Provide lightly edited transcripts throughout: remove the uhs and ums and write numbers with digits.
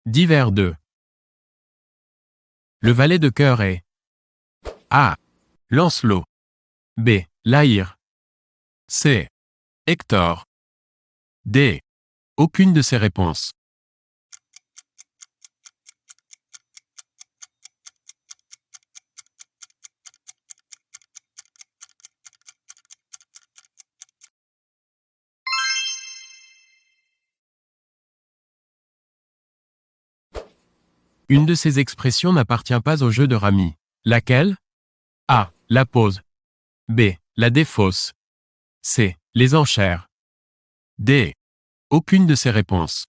Divers 2. Le valet de cœur est A. Lancelot. B. Laïr. C. Hector. D. Aucune de ces réponses. Une de ces expressions n'appartient pas au jeu de Rami. Laquelle? A. La pose. B. La défausse. C. Les enchères. D. Aucune de ces réponses.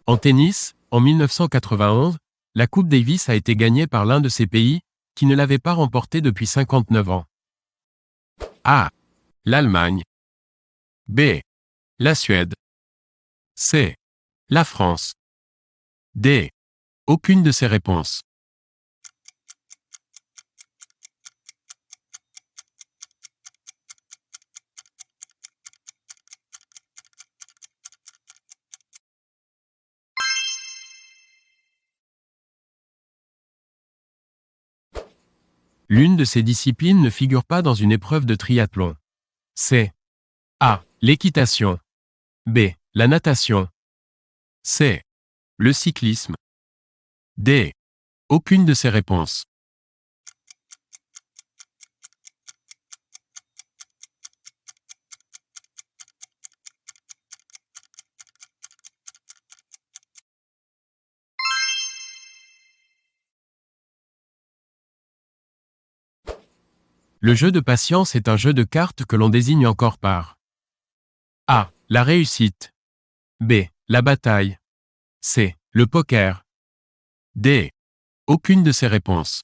En tennis, en 1991, la Coupe Davis a été gagnée par l'un de ces pays, qui ne l'avait pas remportée depuis 59 ans. A. L'Allemagne. B. La Suède. C. La France. D. Aucune de ces réponses. L'une de ces disciplines ne figure pas dans une épreuve de triathlon. C'est A. L'équitation. B. La natation. C. Le cyclisme. D. Aucune de ces réponses. Le jeu de patience est un jeu de cartes que l'on désigne encore par A. La réussite. B. La bataille. C. Le poker. D. Aucune de ces réponses.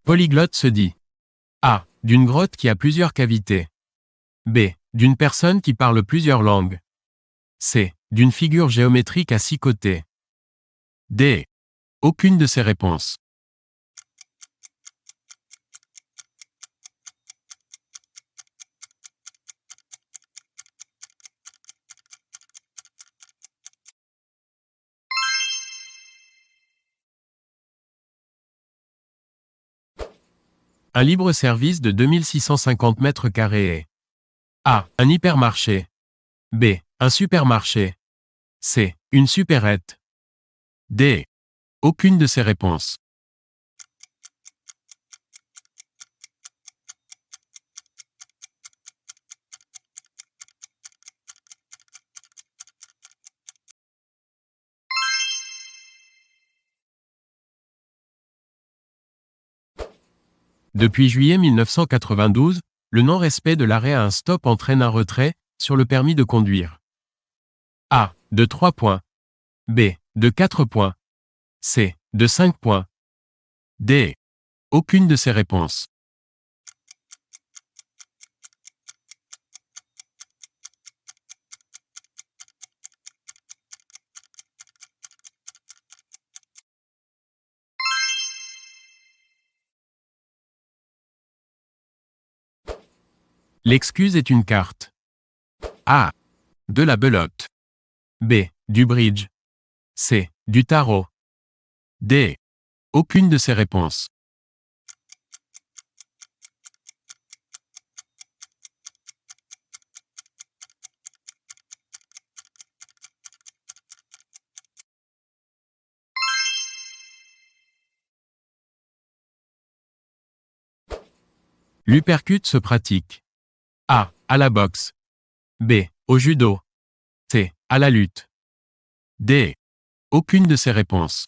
Polyglotte se dit A. D'une grotte qui a plusieurs cavités. B. D'une personne qui parle plusieurs langues. C. D'une figure géométrique à 6 côtés. D. Aucune de ces réponses. Un libre-service de 2650 mètres carrés est A. Un hypermarché. B. Un supermarché. C. Une supérette. D. Aucune de ces réponses. Depuis juillet 1992, le non-respect de l'arrêt à un stop entraîne un retrait sur le permis de conduire. A. De 3 points. B. De 4 points. C. De 5 points. D. Aucune de ces réponses. L'excuse est une carte. A. De la belote. B. Du bridge. C. Du tarot. D. Aucune de ces réponses. L'uppercut se pratique. A. À la boxe. B. Au judo. C. À la lutte. D. Aucune de ces réponses.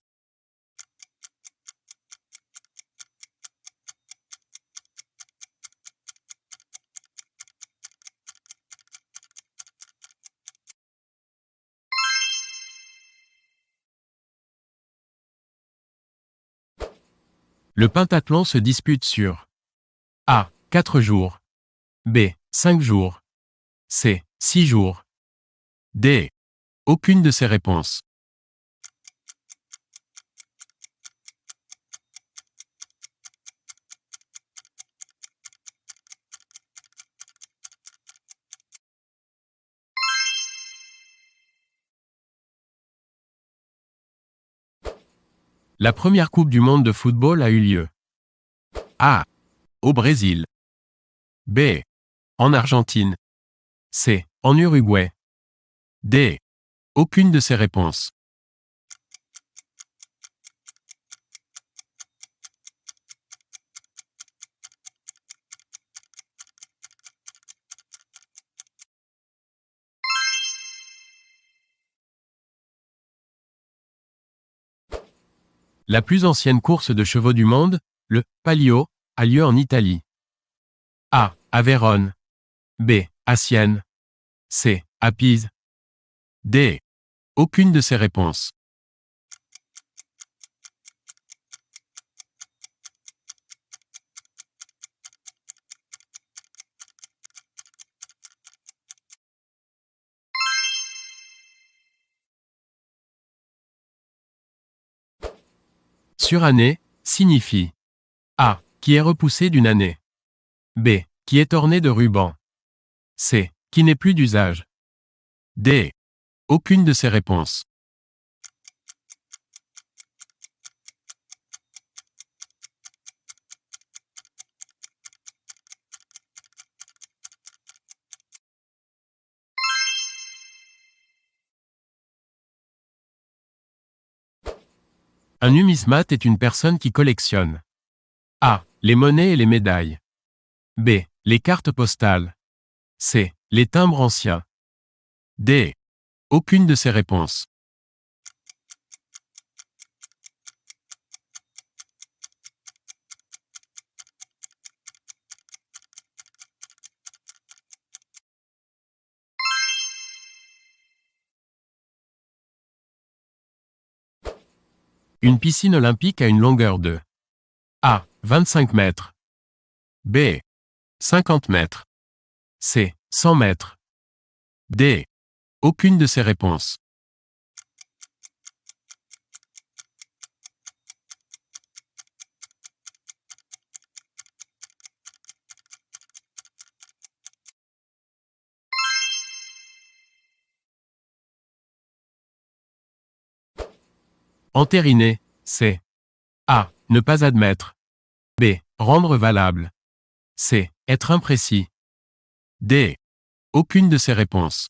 Le pentathlon se dispute sur A. 4 jours. B. 5 jours. C. 6 jours. D. Aucune de ces réponses. La première Coupe du monde de football a eu lieu. A. Au Brésil. B. En Argentine. C. En Uruguay. D. Aucune de ces réponses. La plus ancienne course de chevaux du monde, le Palio, a lieu en Italie. A. À Vérone. B. À Sienne. C. À Pise. D. Aucune de ces réponses. Surannée signifie A. Qui est repoussé d'une année. B. Qui est orné de rubans. C. Qui n'est plus d'usage. D. Aucune de ces réponses. Un numismate est une personne qui collectionne A. Les monnaies et les médailles. B. Les cartes postales. C. Les timbres anciens. D. Aucune de ces réponses. Une piscine olympique a une longueur de A. 25 mètres. B. 50 mètres. C. 100 mètres. D. Aucune de ces réponses. Entériner, c'est A. Ne pas admettre. B. Rendre valable. C. Être imprécis. D. Aucune de ces réponses.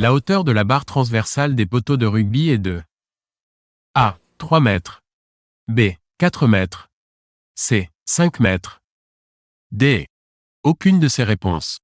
La hauteur de la barre transversale des poteaux de rugby est de A. 3 mètres. B. 4 mètres. C. 5 mètres. D. Aucune de ces réponses.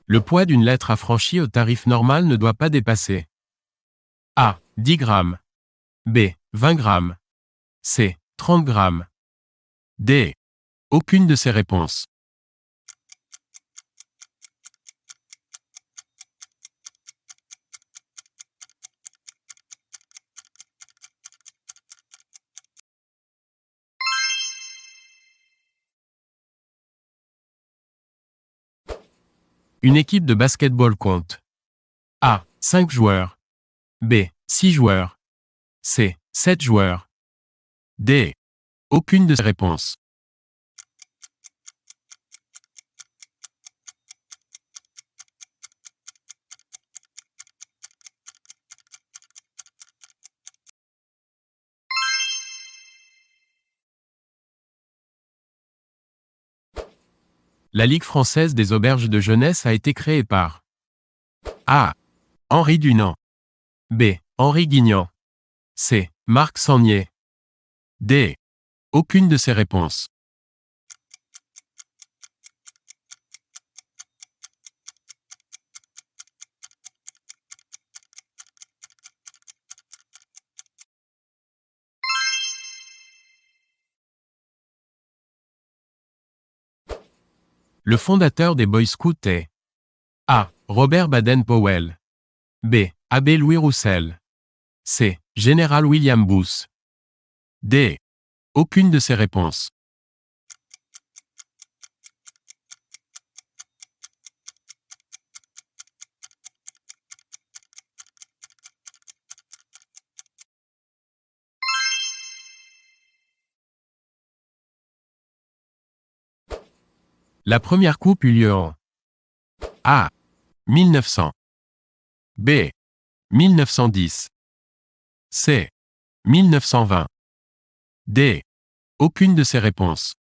Le poids d'une lettre affranchie au tarif normal ne doit pas dépasser A. 10 grammes. B. 20 grammes. C. 30 grammes. D. Aucune de ces réponses. Une équipe de basket-ball compte A. 5 joueurs. B. 6 joueurs. C. 7 joueurs. D. Aucune de ces réponses. La Ligue française des auberges de jeunesse a été créée par A. Henri Dunant. B. Henri Guignant. C. Marc Sangnier. D. Aucune de ces réponses. Le fondateur des Boy Scouts est A. Robert Baden-Powell. B. Abbé Louis Roussel. C. Général William Booth. D. Aucune de ces réponses. La première coupe eut lieu en A. 1900. B. 1910. C. 1920. D. Aucune de ces réponses.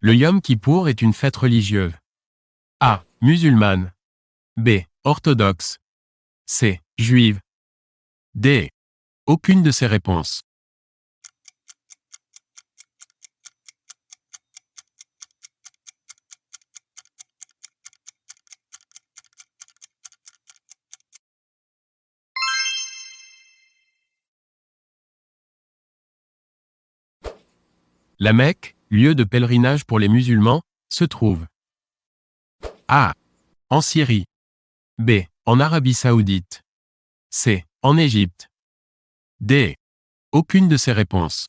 Le Yom Kippour est une fête religieuse. A. Musulmane. B. Orthodoxe. C. Juive. D. Aucune de ces réponses. La Mecque, lieu de pèlerinage pour les musulmans, se trouve A. En Syrie. B. En Arabie Saoudite. C. En Égypte. D. Aucune de ces réponses.